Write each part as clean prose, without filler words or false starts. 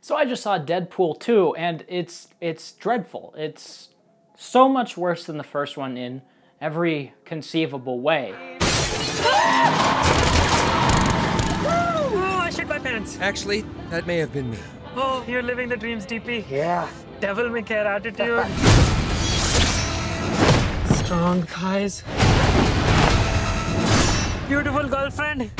So I just saw Deadpool 2, and it's dreadful. It's so much worse than the first one in every conceivable way. Oh, I shit my pants. Actually, that may have been me. Oh, you're living the dreams, DP. Yeah. Devil may care attitude. Strong thighs. Beautiful girlfriend.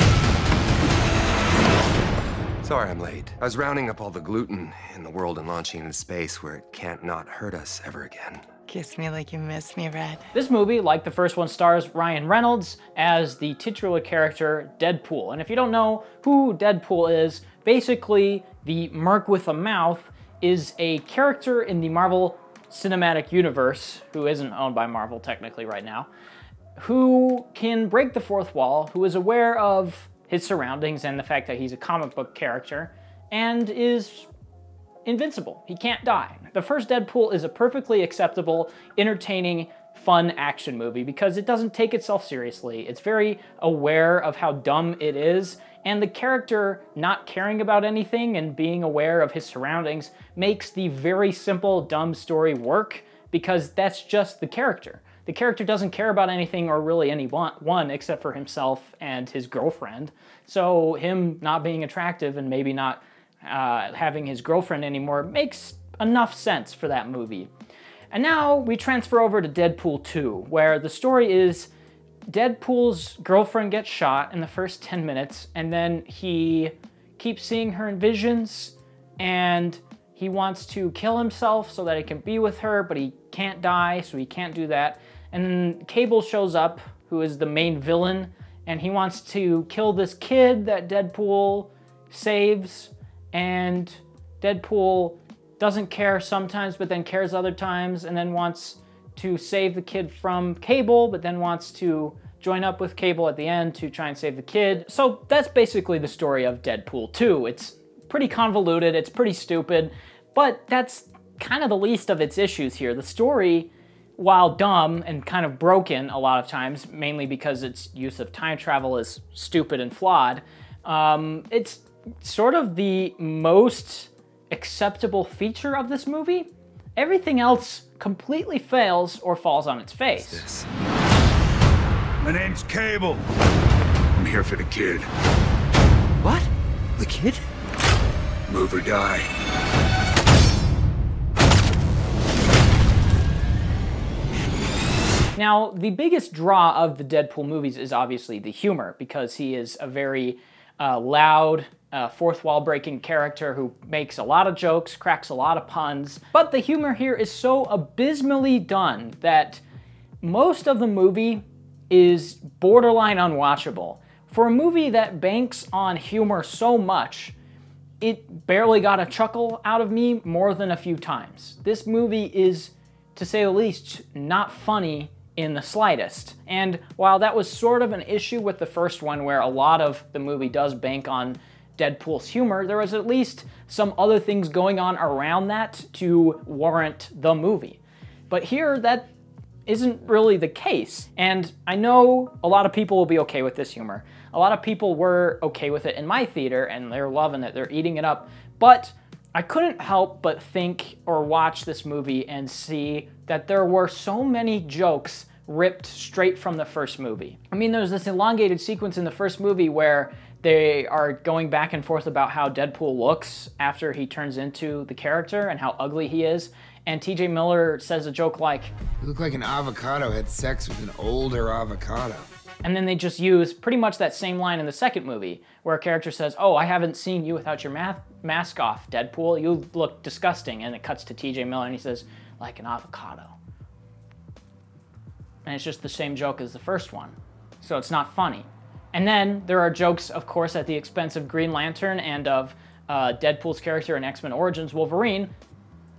Sorry I'm late. I was rounding up all the gluten in the world and launching into space where it can't not hurt us ever again. Kiss me like you miss me, Red. This movie, like the first one, stars Ryan Reynolds as the titular character Deadpool. And if you don't know who Deadpool is, basically the Merc with a mouth is a character in the Marvel Cinematic Universe, who isn't owned by Marvel technically right now, who can break the fourth wall, who is aware of his surroundings and the fact that he's a comic book character, and is invincible. He can't die. The first Deadpool is a perfectly acceptable, entertaining, fun action movie because it doesn't take itself seriously. It's very aware of how dumb it is, and the character not caring about anything and being aware of his surroundings makes the very simple, dumb story work because that's just the character. The character doesn't care about anything or really anyone except for himself and his girlfriend. So him not being attractive and maybe not having his girlfriend anymore makes enough sense for that movie. And now we transfer over to Deadpool 2, where the story is Deadpool's girlfriend gets shot in the first 10 minutes, and then he keeps seeing her in visions, and he wants to kill himself so that he can be with her, but he can't die, so he can't do that. And then Cable shows up, who is the main villain, and he wants to kill this kid that Deadpool saves, and Deadpool doesn't care sometimes, but then cares other times, and then wants to save the kid from Cable, but then wants to join up with Cable at the end to try and save the kid. So that's basically the story of Deadpool 2. It's pretty convoluted, it's pretty stupid, but that's kind of the least of its issues here. The story, while dumb and kind of broken a lot of times, mainly because its use of time travel is stupid and flawed, it's sort of the most acceptable feature of this movie. Everything else completely fails or falls on its face. What's this? My name's Cable. I'm here for the kid. What? The kid? Move or die. Now, the biggest draw of the Deadpool movies is obviously the humor, because he is a very loud, fourth wall breaking character who makes a lot of jokes, cracks a lot of puns. But the humor here is so abysmally done that most of the movie is borderline unwatchable. For a movie that banks on humor so much, it barely got a chuckle out of me more than a few times. This movie is, to say the least, not funny in the slightest. And while that was sort of an issue with the first one, where a lot of the movie does bank on Deadpool's humor, there was at least some other things going on around that to warrant the movie. But here, that isn't really the case. And I know a lot of people will be okay with this humor. A lot of people were okay with it in my theater, and they're loving it, they're eating it up. But I couldn't help but think or watch this movie and see that there were so many jokes ripped straight from the first movie. I mean, there's this elongated sequence in the first movie where they are going back and forth about how Deadpool looks after he turns into the character and how ugly he is. And TJ Miller says a joke like, "You look like an avocado had sex with an older avocado." And then they just use pretty much that same line in the second movie, where a character says, "Oh, I haven't seen you without your mask off, Deadpool. You look disgusting." And it cuts to TJ Miller and he says, "Like an avocado." And it's just the same joke as the first one. So it's not funny. And then there are jokes, of course, at the expense of Green Lantern and of Deadpool's character in X-Men Origins Wolverine,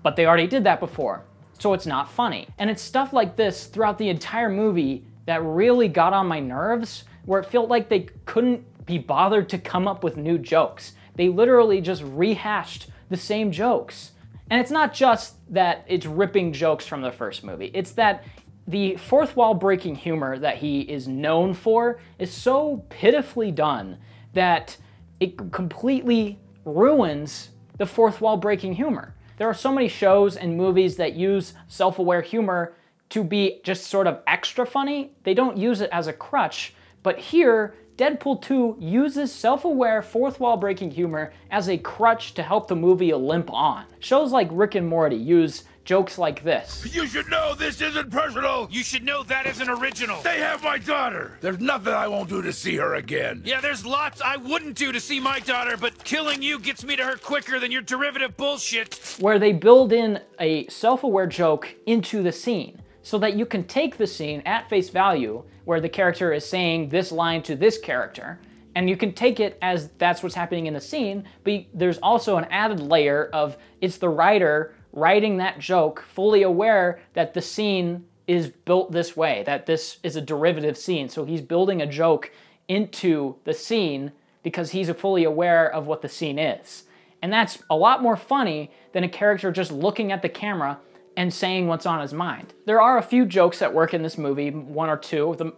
but they already did that before. So it's not funny. And it's stuff like this throughout the entire movie that really got on my nerves, where it felt like they couldn't be bothered to come up with new jokes. They literally just rehashed the same jokes. And it's not just that it's ripping jokes from the first movie, it's that the fourth wall breaking humor that he is known for is so pitifully done that it completely ruins the fourth wall breaking humor. There are so many shows and movies that use self-aware humor to be just sort of extra funny. They don't use it as a crutch, but here, Deadpool 2 uses self-aware fourth wall breaking humor as a crutch to help the movie limp on. Shows like Rick and Morty use jokes like this. You should know this isn't personal. You should know that isn't original. They have my daughter. There's nothing I won't do to see her again. Yeah, there's lots I wouldn't do to see my daughter, but killing you gets me to her quicker than your derivative bullshit. Where they build in a self-aware joke into the scene so that you can take the scene at face value where the character is saying this line to this character, and you can take it as that's what's happening in the scene, but there's also an added layer of it's the writer writing that joke fully aware that the scene is built this way, that this is a derivative scene. So he's building a joke into the scene because he's fully aware of what the scene is. And that's a lot more funny than a character just looking at the camera and saying what's on his mind. There are a few jokes that work in this movie, one or two.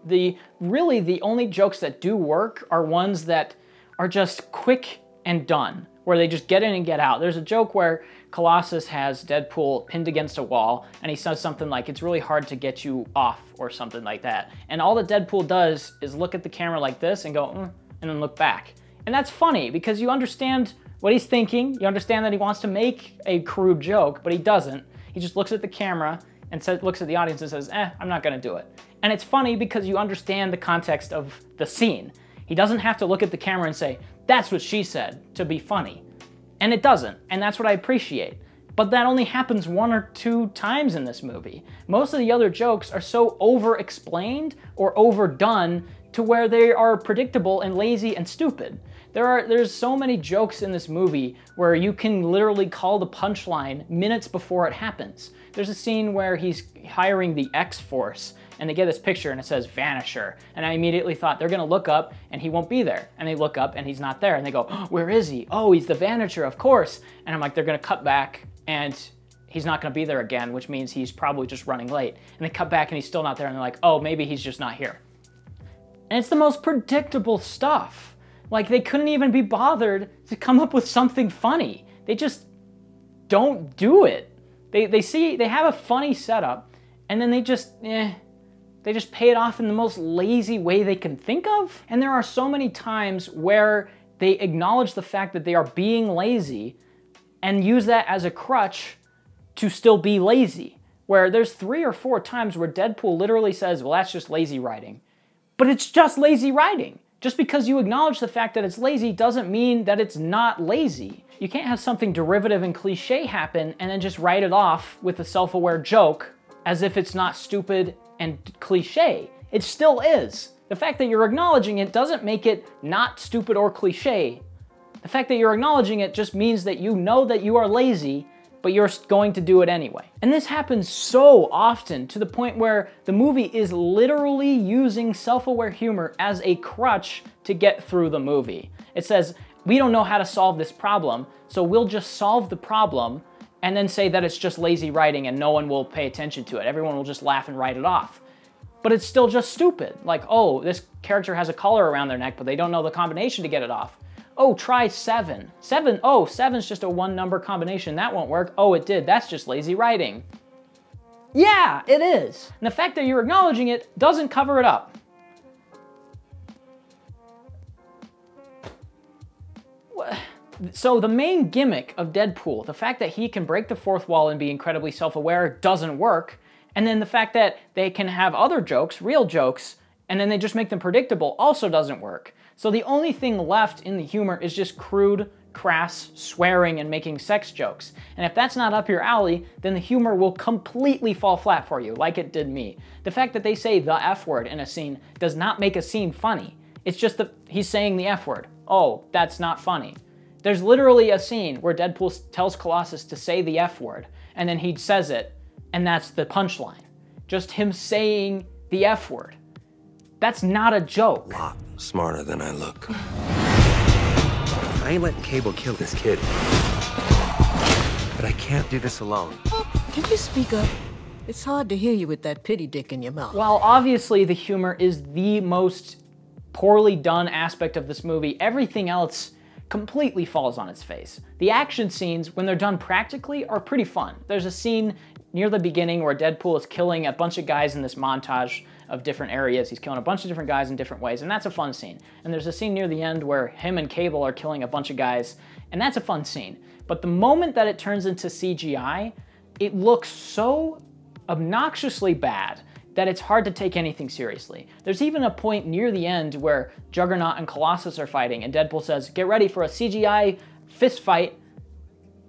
Really the only jokes that do work are ones that are just quick and done, where they just get in and get out. There's a joke where Colossus has Deadpool pinned against a wall, and he says something like, it's really hard to get you off, or something like that. And all that Deadpool does is look at the camera like this and go, and then look back. And that's funny, because you understand what he's thinking, you understand that he wants to make a crude joke, but he doesn't. He just looks at the camera and looks at the audience and says, I'm not gonna do it. And it's funny because you understand the context of the scene. He doesn't have to look at the camera and say, that's what she said, to be funny. And it doesn't, and that's what I appreciate. But that only happens one or two times in this movie. Most of the other jokes are so over-explained or overdone to where they are predictable and lazy and stupid. There's so many jokes in this movie where you can literally call the punchline minutes before it happens. There's a scene where he's hiring the X-Force, and they get this picture and it says Vanisher. And I immediately thought they're gonna look up and he won't be there. And they look up and he's not there. And they go, oh, where is he? Oh, he's the Vanisher, of course. And I'm like, they're gonna cut back and he's not gonna be there again, which means he's probably just running late. And they cut back and he's still not there. And they're like, oh, maybe he's just not here. And it's the most predictable stuff. Like, they couldn't even be bothered to come up with something funny. They just don't do it. They have a funny setup, and then they just pay it off in the most lazy way they can think of. And there are so many times where they acknowledge the fact that they are being lazy and use that as a crutch to still be lazy. Where there's 3 or 4 times where Deadpool literally says, well, that's just lazy writing. But it's just lazy writing. Just because you acknowledge the fact that it's lazy doesn't mean that it's not lazy. You can't have something derivative and cliche happen and then just write it off with a self-aware joke as if it's not stupid and cliche. It still is. The fact that you're acknowledging it doesn't make it not stupid or cliche. The fact that you're acknowledging it just means that you know that you are lazy, but you're going to do it anyway. And this happens so often to the point where the movie is literally using self-aware humor as a crutch to get through the movie. It says, we don't know how to solve this problem, so we'll just solve the problem and then say that it's just lazy writing and no one will pay attention to it. Everyone will just laugh and write it off. But it's still just stupid. Like, oh, this character has a collar around their neck, but they don't know the combination to get it off. Oh, try 7. 7, oh, 7's just a 1-number combination. That won't work. Oh, it did. That's just lazy writing. Yeah, it is. And the fact that you're acknowledging it doesn't cover it up. So the main gimmick of Deadpool, the fact that he can break the fourth wall and be incredibly self-aware, doesn't work. And then the fact that they can have other jokes, real jokes, and then they just make them predictable also doesn't work. So the only thing left in the humor is just crude, crass swearing and making sex jokes. And if that's not up your alley, then the humor will completely fall flat for you, like it did me. The fact that they say the F word in a scene does not make a scene funny. It's just that he's saying the F word. Oh, that's not funny. There's literally a scene where Deadpool tells Colossus to say the F word, and then he says it, and that's the punchline. Just him saying the F word. That's not a joke. Lot smarter than I look. I ain't letting Cable kill this kid. But I can't do this alone. Can you speak up? It's hard to hear you with that pity dick in your mouth. While obviously the humor is the most poorly done aspect of this movie, everything else completely falls on its face. The action scenes, when they're done practically, are pretty fun. There's a scene near the beginning where Deadpool is killing a bunch of guys in this montage of different areas. He's killing a bunch of different guys in different ways, and that's a fun scene. And there's a scene near the end where him and Cable are killing a bunch of guys, and that's a fun scene. But the moment that it turns into CGI, it looks so obnoxiously bad that it's hard to take anything seriously. There's even a point near the end where Juggernaut and Colossus are fighting, and Deadpool says, "Get ready for a CGI fist fight,"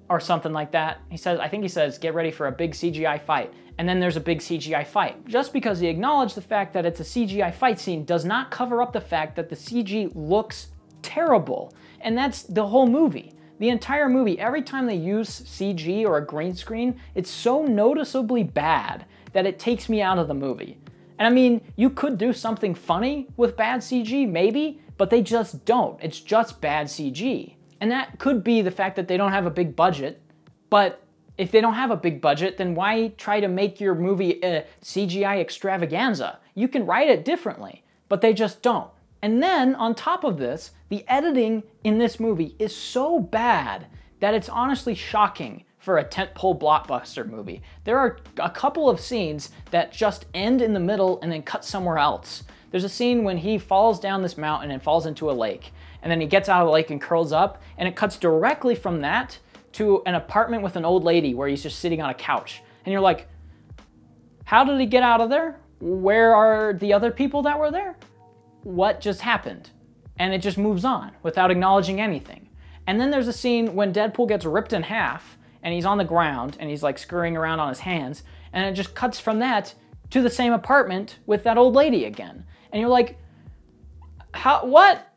or something like that. I think he says, "Get ready for a big CGI fight." And then there's a big CGI fight. Just because he acknowledged the fact that it's a CGI fight scene does not cover up the fact that the CG looks terrible. And that's the whole movie. The entire movie, every time they use CG or a green screen, it's so noticeably bad that it takes me out of the movie. And I mean, you could do something funny with bad CG, maybe, but they just don't. It's just bad CG. And that could be the fact that they don't have a big budget, but if they don't have a big budget, then why try to make your movie a CGI extravaganza? You can write it differently, but they just don't. And then, on top of this, the editing in this movie is so bad that it's honestly shocking for a tentpole blockbuster movie. There are a couple of scenes that just end in the middle and then cut somewhere else. There's a scene when he falls down this mountain and falls into a lake, and then he gets out of the lake and curls up, and it cuts directly from that to an apartment with an old lady where he's just sitting on a couch. And you're like, how did he get out of there? Where are the other people that were there? What just happened? And it just moves on without acknowledging anything. And then there's a scene when Deadpool gets ripped in half and he's on the ground and he's like scurrying around on his hands, and it just cuts from that to the same apartment with that old lady again. And you're like, how, what?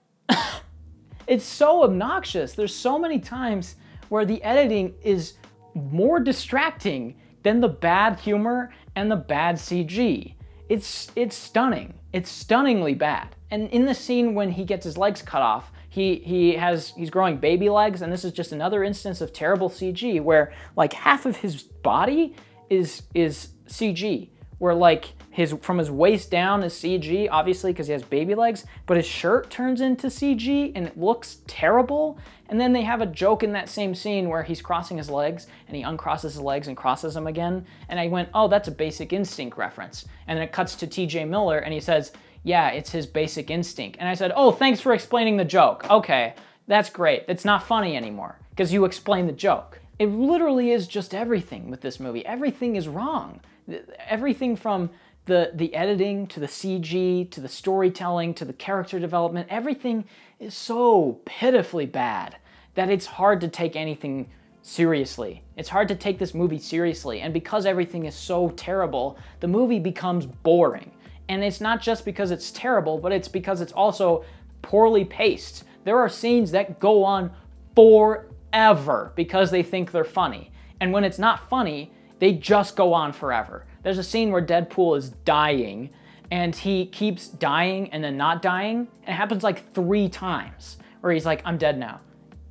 It's so obnoxious. There's so many times where the editing is more distracting than the bad humor and the bad CG. It's stunning. It's stunningly bad. And in the scene when he gets his legs cut off, he's growing baby legs, and this is just another instance of terrible CG where like half of his body is CG, where like from his waist down is CG, obviously because he has baby legs, but his shirt turns into CG and it looks terrible. And then they have a joke in that same scene where he's crossing his legs and he uncrosses his legs and crosses them again. And I went, oh, that's a Basic Instinct reference. And then it cuts to TJ Miller and he says, yeah, it's his Basic Instinct. And I said, oh, thanks for explaining the joke. Okay, that's great. It's not funny anymore because you explained the joke. It literally is just everything with this movie. Everything is wrong. Everything from the editing, to the CG, to the storytelling, to the character development, everything is so pitifully bad that it's hard to take anything seriously. It's hard to take this movie seriously, and because everything is so terrible, the movie becomes boring. And it's not just because it's terrible, but it's because it's also poorly paced. There are scenes that go on forever because they think they're funny. And when it's not funny, they just go on forever. There's a scene where Deadpool is dying, and he keeps dying and then not dying, and it happens like 3 times, where he's like, I'm dead now.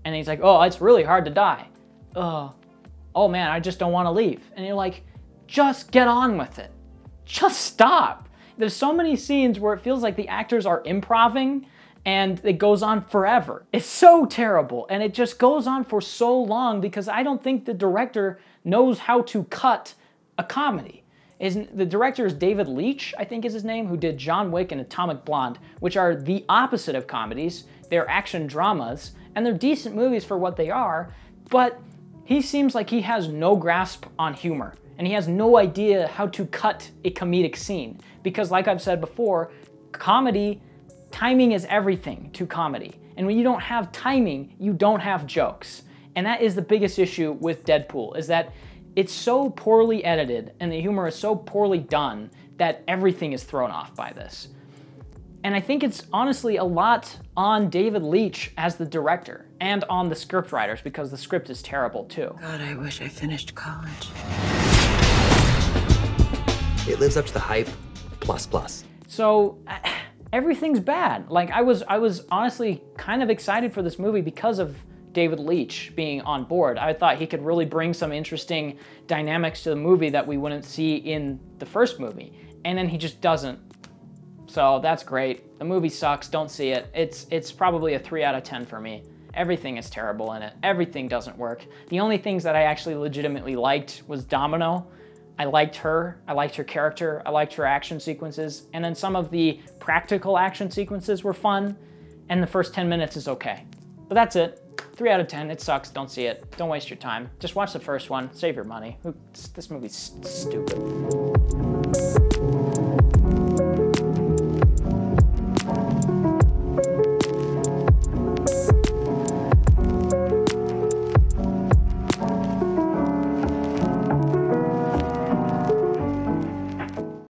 And he's like, oh, it's really hard to die. Oh man, I just don't want to leave. And you're like, just get on with it. Just stop. There's so many scenes where it feels like the actors are improvising, and it goes on forever. It's so terrible, and it just goes on for so long because I don't think the director knows how to cut a comedy. The director is David Leitch, I think is his name, who did John Wick and Atomic Blonde, which are the opposite of comedies. They're action dramas, and they're decent movies for what they are, but he seems like he has no grasp on humor, and he has no idea how to cut a comedic scene. Because like I've said before, comedy, timing is everything to comedy. And when you don't have timing, you don't have jokes. And that is the biggest issue with Deadpool, is that it's so poorly edited and the humor is so poorly done that everything is thrown off by this. And I think it's honestly a lot on David Leitch as the director and on the script writers, because the script is terrible too. God, I wish I finished college. It lives up to the hype, plus. So everything's bad. Like I was honestly kind of excited for this movie because of David Leitch being on board. I thought he could really bring some interesting dynamics to the movie that we wouldn't see in the first movie. And then he just doesn't. So that's great. The movie sucks, don't see it. It's probably a 3 out of 10 for me. Everything is terrible in it. Everything doesn't work. The only things that I actually legitimately liked was Domino. I liked her character, I liked her action sequences, and then some of the practical action sequences were fun, and the first 10 minutes is okay. But that's it. 3 out of 10, it sucks, don't see it. Don't waste your time. Just watch the first one, save your money. This movie's stupid.